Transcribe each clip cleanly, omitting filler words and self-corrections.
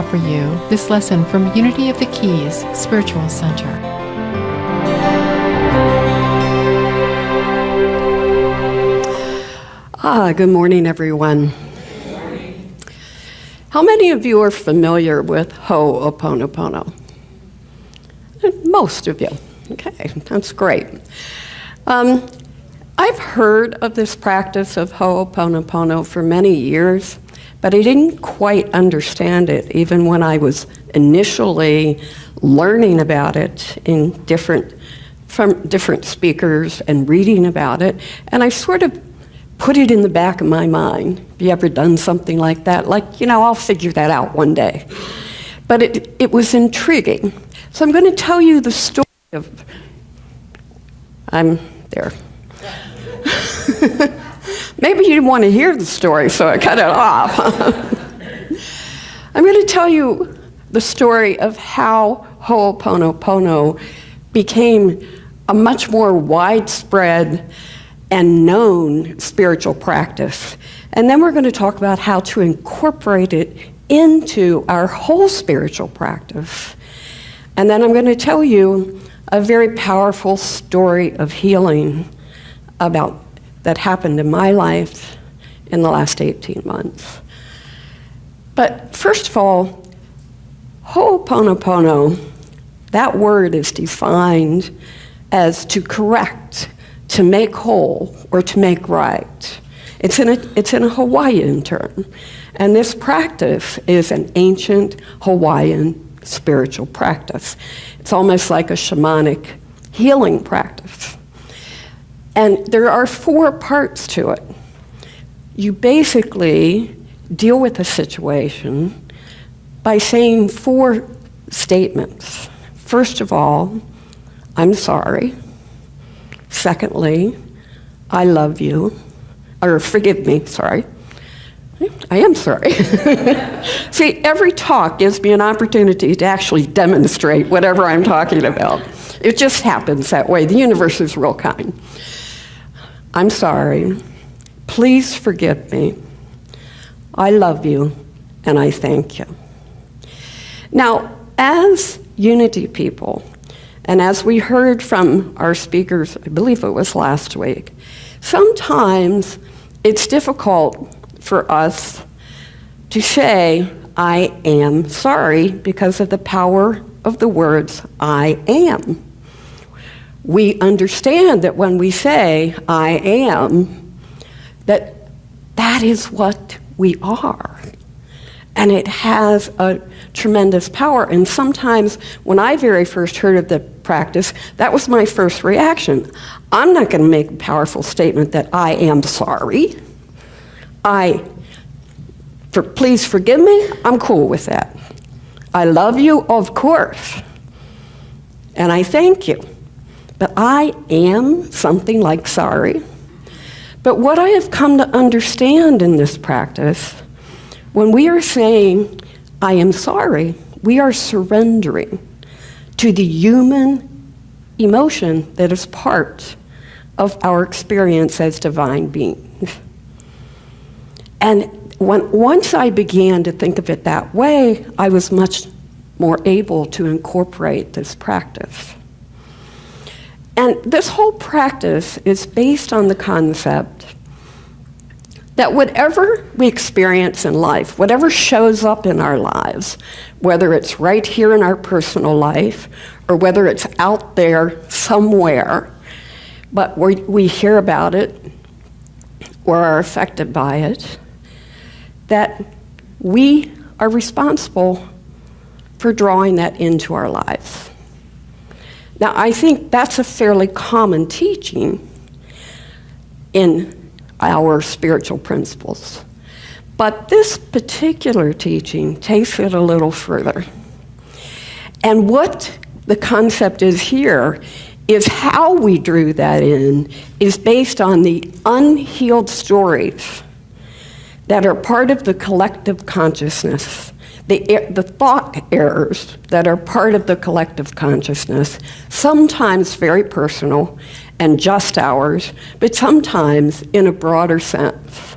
offer you this lesson from Unity of the Keys Spiritual Center. Good morning, everyone. How many of you are familiar with oponopono? Most of you. Okay, that's great. I've heard of this practice of oponopono for many years, but I didn't quite understand it even when I was initially learning about it from different speakers and reading about it, and I sort of put it in the back of my mind. Have you ever done something like that? Like, I'll figure that out one day. But it was intriguing. So I'm going to tell you the story of... I'm there. Maybe you didn't want to hear the story, so I cut it off. I'm going to tell you the story of how Ho'oponopono became a much more widespread and known spiritual practice. And then we're going to talk about how to incorporate it into our whole spiritual practice. And then I'm going to tell you a very powerful story of healing that happened in my life in the last 18 months. But first of all, Ho'oponopono, that word is defined as to correct, to make whole, or to make right. It's in a Hawaiian term. And this practice is an ancient Hawaiian spiritual practice. It's almost like a shamanic healing practice. And there are 4 parts to it. You basically deal with a situation by saying 4 statements. First of all, I'm sorry. Secondly, I love you. Or forgive me, sorry. I am sorry. See, every talk gives me an opportunity to actually demonstrate whatever I'm talking about. It just happens that way. The universe is real kind. I'm sorry. Please forgive me. I love you, and I thank you. Now, as Unity people, and as we heard from our speakers, I believe it was last week, sometimes it's difficult for us to say, I am sorry, because of the power of the words, I am. We understand that when we say, I am, that is what we are. And it has a tremendous power. And sometimes when I very first heard of the practice, that was my first reaction. I'm not going to make a powerful statement that I am sorry. Please forgive me. I'm cool with that. I love you, of course. And I thank you. But I am something like sorry. But what I have come to understand in this practice, when we are saying, I am sorry, we are surrendering to the human emotion that is part of our experience as divine beings. And once I began to think of it that way, I was much more able to incorporate this practice. And this whole practice is based on the concept that whatever we experience in life, whatever shows up in our lives, whether it's right here in our personal life or whether it's out there somewhere, but we hear about it or are affected by it, that we are responsible for drawing that into our lives. Now, I think that's a fairly common teaching in our spiritual principles. But this particular teaching takes it a little further. And what the concept is here is how we drew that in is based on the unhealed stories that are part of the collective consciousness, the thought errors that are part of the collective consciousness, sometimes very personal and just ours, but sometimes in a broader sense.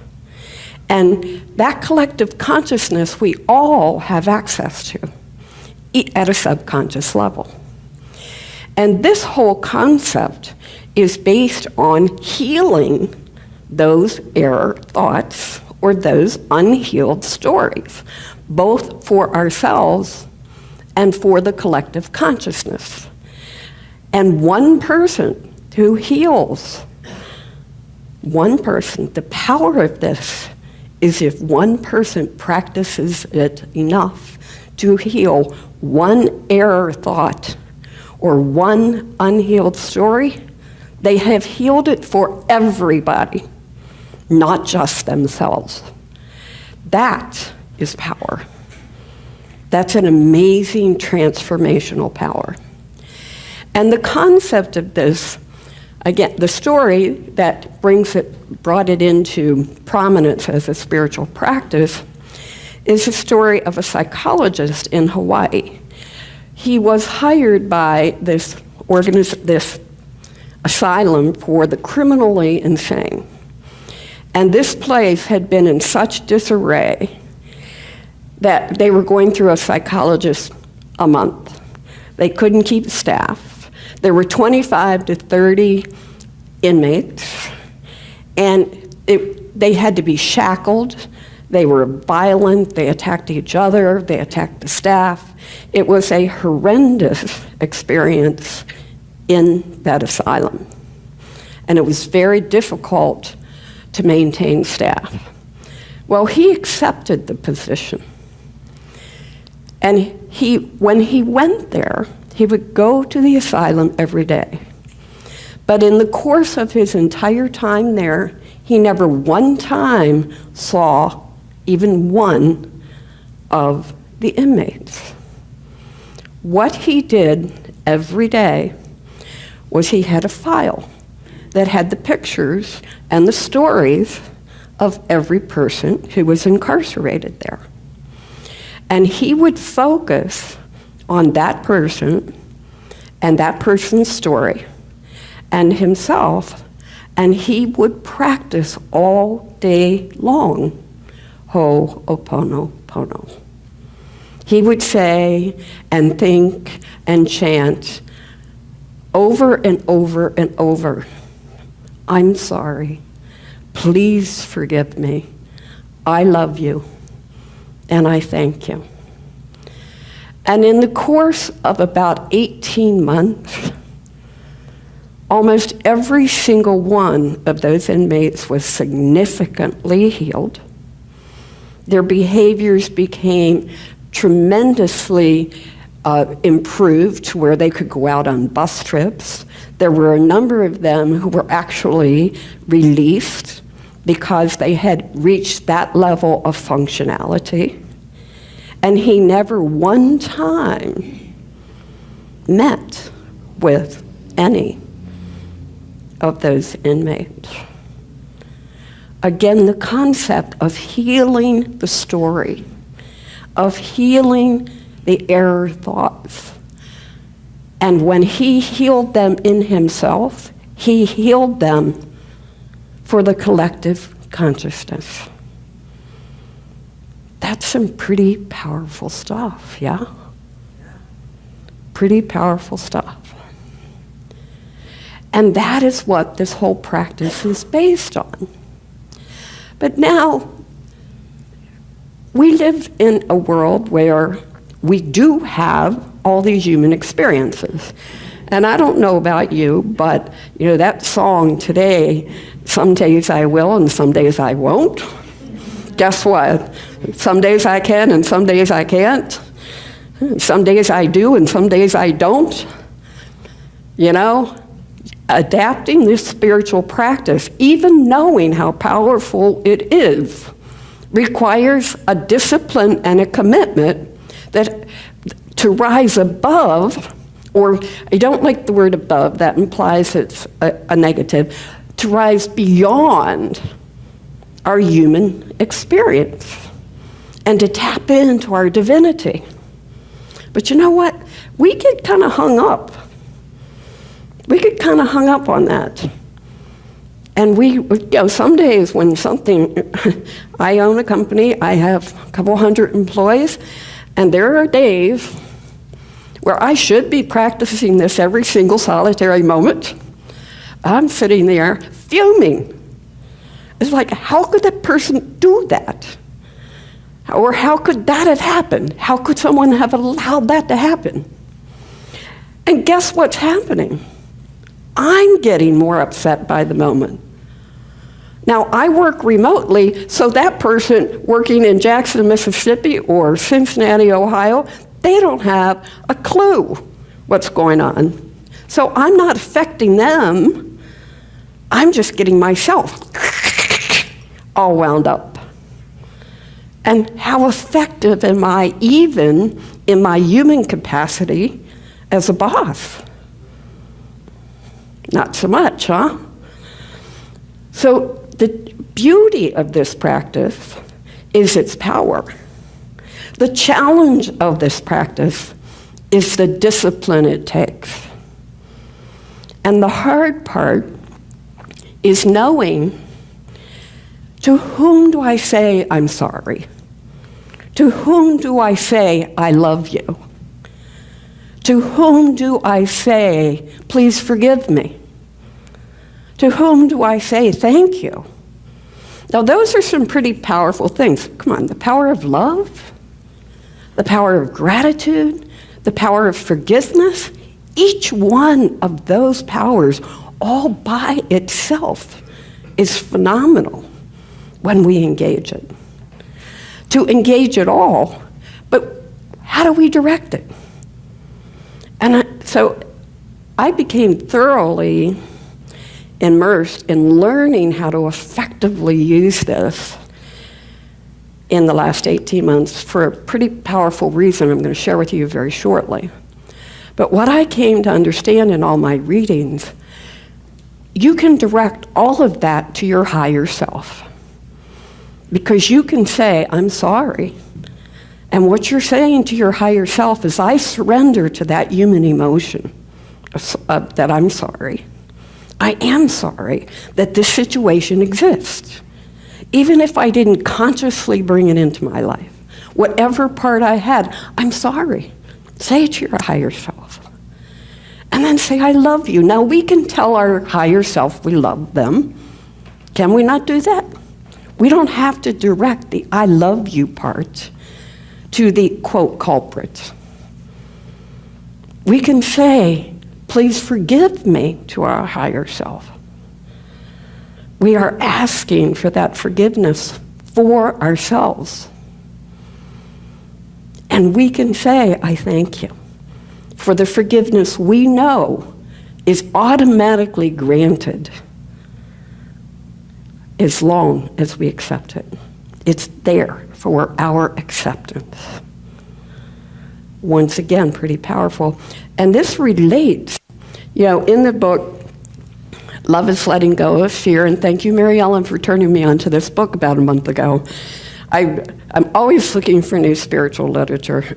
And that collective consciousness we all have access to at a subconscious level. And this whole concept is based on healing those error thoughts or those unhealed stories, both for ourselves and for the collective consciousness. And one person who heals, one person, the power of this is if one person practices it enough to heal one error thought or one unhealed story, they have healed it for everybody, not just themselves. That is power. That's an amazing transformational power. And the concept of this, again, the story that brought it into prominence as a spiritual practice is the story of a psychologist in Hawaii. He was hired by this asylum for the criminally insane. And this place had been in such disarray that they were going through a psychologist a month. They couldn't keep staff. There were 25 to 30 inmates, and they had to be shackled. They were violent. They attacked each other. They attacked the staff. It was a horrendous experience in that asylum. And it was very difficult to maintain staff. Well, he accepted the position. And when he went there, he would go to the asylum every day. But in the course of his entire time there, he never one time saw even one of the inmates. What he did every day was he had a file that had the pictures and the stories of every person who was incarcerated there. And he would focus on that person and that person's story and himself, and he would practice all day long, oponopono. He would say and think and chant over and over and over, I'm sorry, please forgive me, I love you, and I thank you. And in the course of about 18 months, almost every single one of those inmates was significantly healed. Their behaviors became tremendously improved to where they could go out on bus trips. There were a number of them who were actually released because they had reached that level of functionality. And he never one time met with any of those inmates. Again, the concept of healing the story, of healing the error thoughts. And when he healed them in himself, he healed them for the collective consciousness. That's some pretty powerful stuff, yeah? Pretty powerful stuff. And that is what this whole practice is based on. But now, we live in a world where we do have all these human experiences. And I don't know about you, but that song today, some days I will and some days I won't. Guess what? Some days I can and some days I can't. Some days I do and some days I don't. Adapting this spiritual practice, even knowing how powerful it is, requires a discipline and a commitment that to rise above, or I don't like the word above, that implies it's a negative, to rise beyond our human experience and to tap into our divinity. But you know what? We get kind of hung up. We get kind of hung up on that. And some days when I own a company, I have a couple hundred employees, and there are days where I should be practicing this every single solitary moment. I'm sitting there fuming. It's like, how could that person do that? Or how could that have happened? How could someone have allowed that to happen? And guess what's happening? I'm getting more upset by the moment. Now, I work remotely, so that person working in Jackson, Mississippi, or Cincinnati, Ohio, they don't have a clue what's going on. So I'm not affecting them. I'm just getting myself all wound up. And how effective am I even in my human capacity as a boss? Not so much, huh? So the beauty of this practice is its power. The challenge of this practice is the discipline it takes. And the hard part is knowing, to whom do I say I'm sorry? To whom do I say I love you? To whom do I say, please forgive me? To whom do I say thank you? Now, those are some pretty powerful things. Come on, the power of love, the power of gratitude, the power of forgiveness. Each one of those powers, all by itself, is phenomenal when we engage it. To engage it all, but how do we direct it? And so I became thoroughly immersed in learning how to effectively use this in the last 18 months for a pretty powerful reason I'm going to share with you very shortly. But what I came to understand in all my readings, you can direct all of that to your higher self. Because you can say, I'm sorry. And what you're saying to your higher self is, I surrender to that human emotion that I'm sorry. I am sorry that this situation exists. Even if I didn't consciously bring it into my life, whatever part I had, I'm sorry. Say it to your higher self. And then say, I love you. Now, we can tell our higher self we love them. Can we not do that? We don't have to direct the I love you part to the, quote, culprit. We can say, please forgive me, to our higher self. We are asking for that forgiveness for ourselves. And we can say, I thank you for the forgiveness we know is automatically granted as long as we accept it. It's there for our acceptance. Once again, pretty powerful. And this relates, in the book, Love is Letting Go of Fear, and thank you, Mary Ellen, for turning me on to this book about a month ago. I'm always looking for new spiritual literature.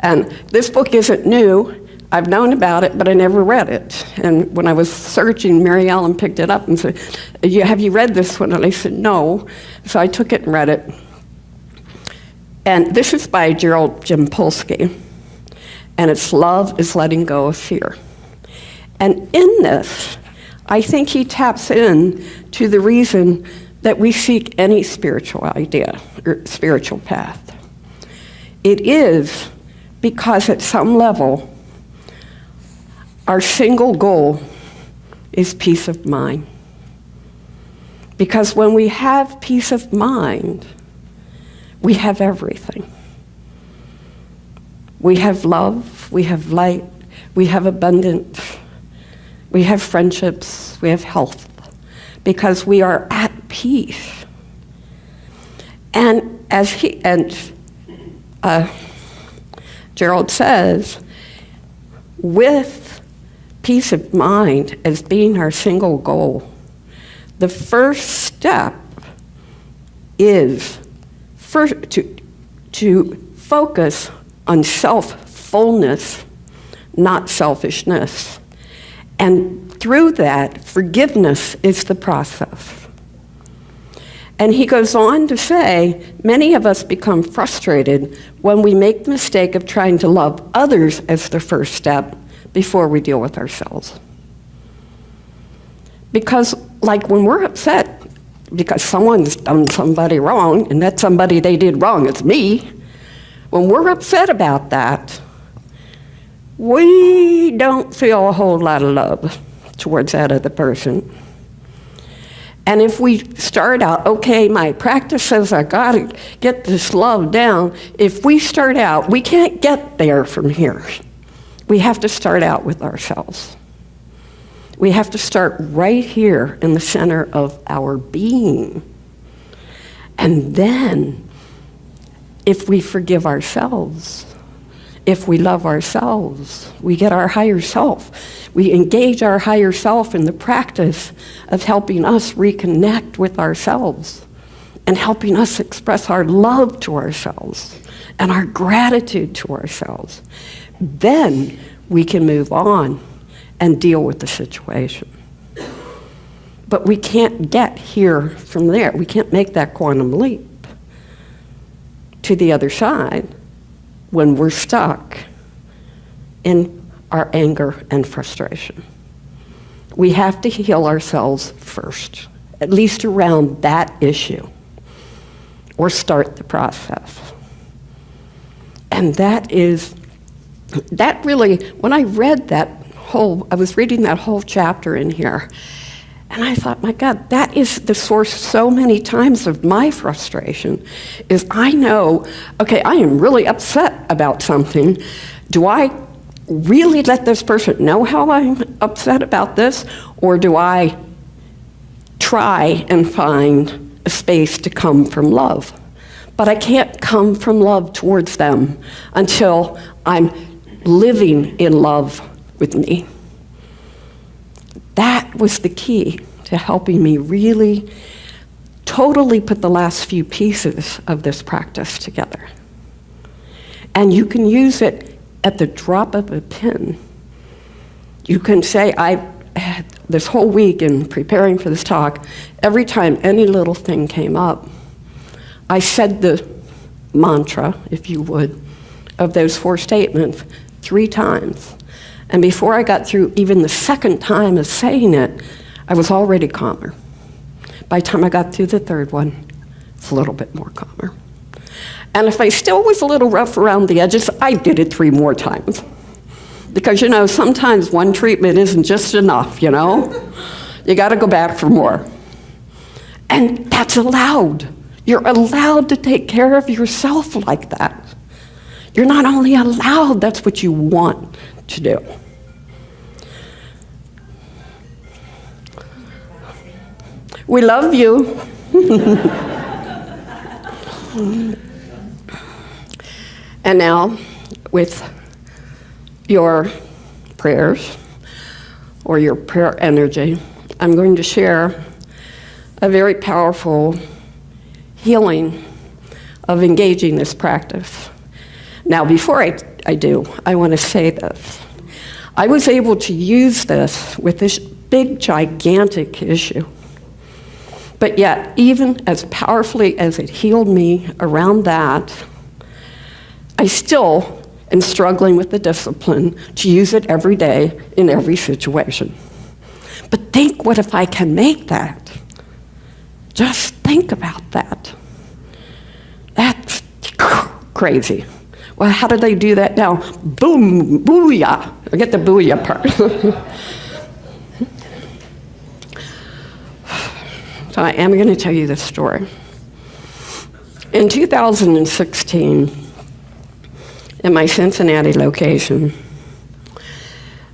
And this book isn't new. I've known about it, but I never read it. And when I was searching, Mary Ellen picked it up and said, have you read this one? And I said, no. So I took it and read it. And this is by Gerald Jampolsky. And it's Love is Letting Go of Fear. And in this, I think he taps in to the reason that we seek any spiritual idea or spiritual path. It is because at some level, our single goal is peace of mind. Because when we have peace of mind, we have everything. We have love, we have light, we have abundance, we have friendships, we have health, because we are at peace. And as Gerald says, with peace of mind as being our single goal, the first step is to focus on self-fullness, not selfishness. And through that, forgiveness is the process. And he goes on to say, many of us become frustrated when we make the mistake of trying to love others as the first step before we deal with ourselves. Because, like, when we're upset because someone's done somebody wrong, and that somebody they did wrong is me, when we're upset about that, we don't feel a whole lot of love towards that other person. And if we start out, okay, my practice says I gotta get this love down, if we start out, we can't get there from here. We have to start out with ourselves. We have to start right here in the center of our being. And then, if we forgive ourselves, if we love ourselves, we get our higher self. We engage our higher self in the practice of helping us reconnect with ourselves and helping us express our love to ourselves and our gratitude to ourselves. Then we can move on and deal with the situation. But we can't get here from there. We can't make that quantum leap to the other side when we're stuck in our anger and frustration. We have to heal ourselves first, at least around that issue, or start the process. And that really, when I read I was reading that whole chapter in here, and I thought, my God, that is the source so many times of my frustration, is I know, okay, I am really upset about something. Do I really let this person know how I'm upset about this, or do I try and find a space to come from love? But I can't come from love towards them until I'm living in love with me. That was the key to helping me really totally put the last few pieces of this practice together. And you can use it at the drop of a pin. You can say, this whole week in preparing for this talk, every time any little thing came up, I said the mantra, if you would, of those 4 statements 3 times. And before I got through even the second time of saying it, I was already calmer. By the time I got through the 3rd one, it's a little bit more calmer. And if I still was a little rough around the edges, I did it 3 more times. Because, sometimes one treatment isn't just enough, You got to go back for more. And that's allowed. You're allowed to take care of yourself like that. You're not only allowed, that's what you want to do. We love you. And now, with your prayers or your prayer energy, I'm going to share a very powerful healing of engaging this practice. Now, before I do, I want to say this. I was able to use this with this big, gigantic issue. But yet, even as powerfully as it healed me around that, I still am struggling with the discipline to use it every day in every situation. But think, what if I can make that? Just think about that. That's crazy. Well, how do they do that now? Boom, booyah. I get the booyah part. So I am going to tell you this story. In 2016, in my Cincinnati location,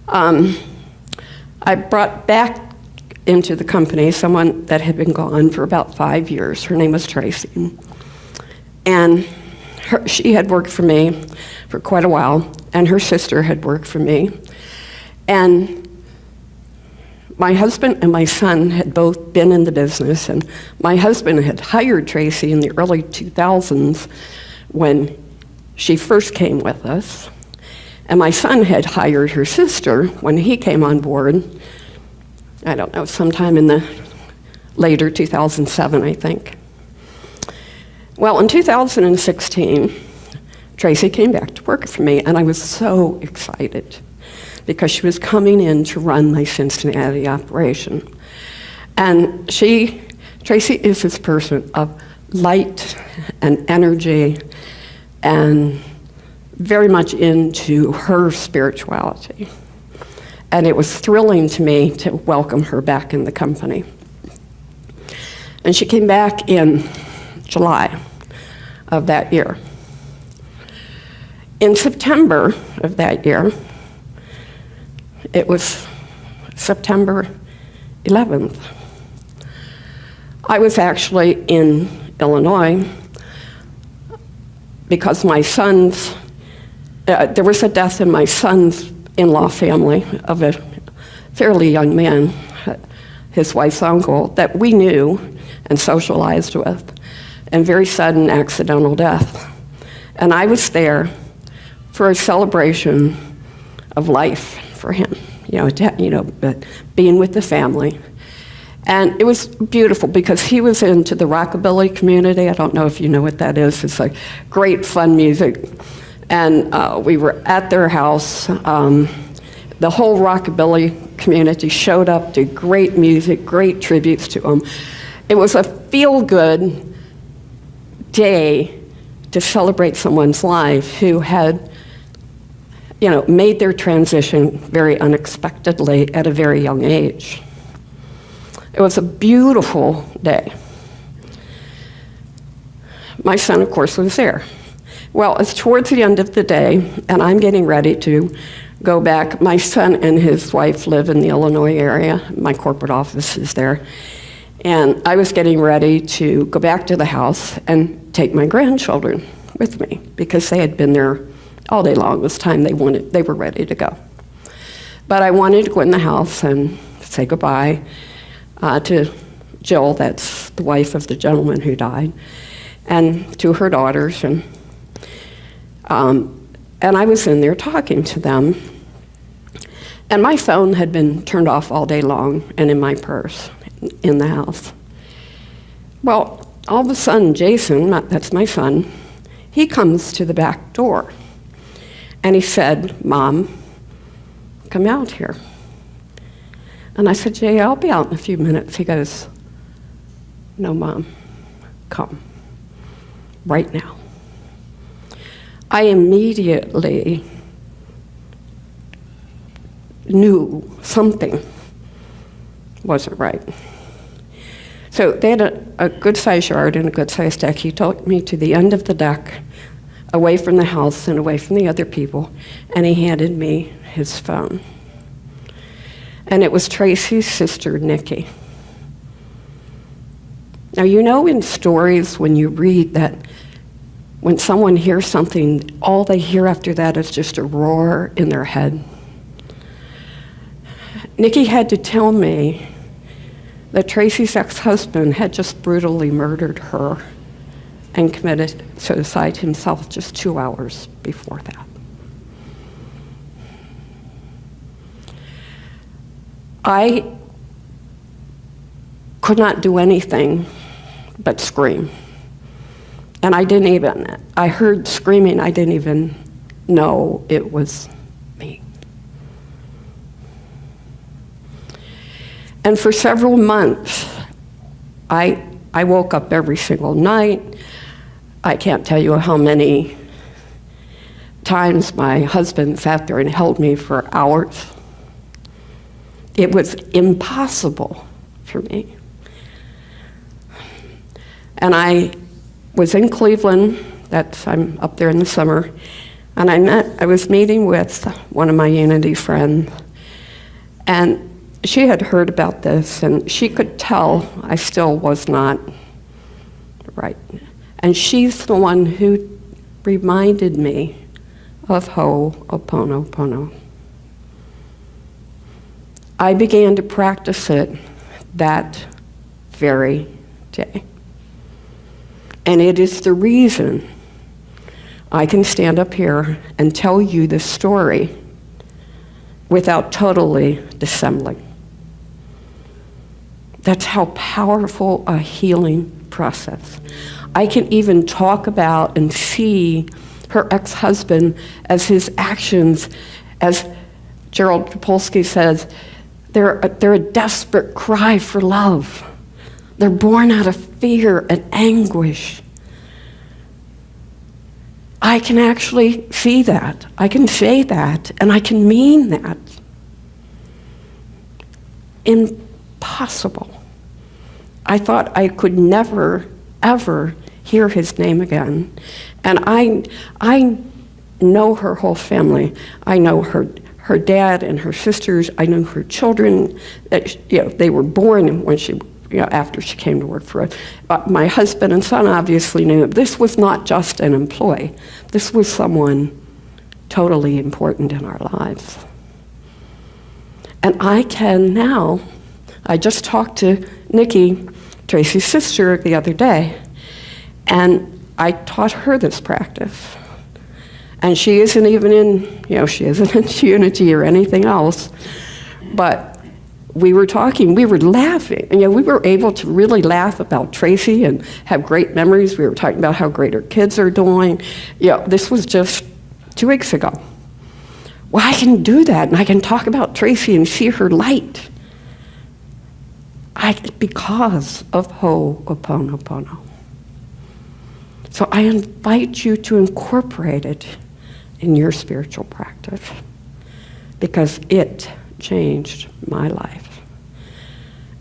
I brought back into the company someone that had been gone for about 5 years. Her name was Tracy. And she had worked for me for quite a while, and her sister had worked for me. And my husband and my son had both been in the business, and my husband had hired Tracy in the early 2000s when she first came with us. And my son had hired her sister when he came on board I don't know, sometime in the later 2007, I think. Well, in 2016, Tracy came back to work for me, and I was so excited because she was coming in to run my Cincinnati operation. And Tracy is this person of light and energy and very much into her spirituality. And it was thrilling to me to welcome her back in the company. And she came back in July of that year. In September of that year, it was September 11th, I was actually in Illinois because my son's, there was a death in my son's in-law family of a fairly young man, his wife's uncle, that we knew and socialized with, and very sudden accidental death. And I was there for a celebration of life for him, being with the family. And it was beautiful because he was into the rockabilly community. I don't know if you know what that is. It's like great fun music. And we were at their house. The whole rockabilly community showed up, did great music, great tributes to him. It was a feel-good day to celebrate someone's life who had, made their transition very unexpectedly at a very young age. It was a beautiful day. My son, of course, was there. Well, it's towards the end of the day, and I'm getting ready to go back. My son and his wife live in the Illinois area. My corporate office is there. And I was getting ready to go back to the house and take my grandchildren with me because they had been there all day long. It was time they were ready to go. But I wanted to go in the house and say goodbye to Jill, that's the wife of the gentleman who died, and to her daughters. And I was in there talking to them. And my phone had been turned off all day long and in my purse in the house. Well, all of a sudden, Jason, that's my son, he comes to the back door. And he said, "Mom, come out here." And I said, "Jay, I'll be out in a few minutes." He goes, "No, Mom, come, right now." I immediately knew something wasn't right. So they had a good-sized yard and a good-sized deck. He took me to the end of the deck, away from the house and away from the other people, and he handed me his phone. And it was Tracy's sister, Nikki. Now, in stories when you read that when someone hears something, all they hear after that is just a roar in their head. Nikki had to tell me that Tracy's ex-husband had just brutally murdered her and committed suicide himself just 2 hours before that. I could not do anything but scream. And I heard screaming, I didn't even know it was me. And for several months, I woke up every single night. I can't tell you how many times my husband sat there and held me for hours. It was impossible for me. And I was in Cleveland, I'm up there in the summer, and I was meeting with one of my Unity friends, and she had heard about this, and she could tell I still was not right. And she's the one who reminded me of oponopono. I began to practice it that very day. And it is the reason I can stand up here and tell you this story without totally dissembling. That's how powerful a healing process. I can even talk about and see her ex-husband as his actions, as Gerald Topolsky says, they're a desperate cry for love. They're born out of fear and anguish. I can actually see that. I can say that, and I can mean that. Impossible. I thought I could never, ever hear his name again. And I know her whole family. I know her dad and her sisters. I know her children. They were born when she, after she came to work for us. My husband and son obviously knew this was not just an employee. This was someone totally important in our lives. And I can now, I just talked to Nikki, Tracy's sister, the other day, and I taught her this practice. And she isn't even in, she isn't in Unity or anything else, but we were talking, we were laughing, and we were able to really laugh about Tracy and have great memories. We were talking about how great her kids are doing. This was just 2 weeks ago. Well, I can do that, and I can talk about Tracy and see her light. Because of oponopono. So I invite you to incorporate it in your spiritual practice, because it changed my life.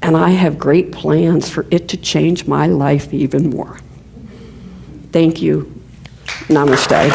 And I have great plans for it to change my life even more. Thank you. Namaste.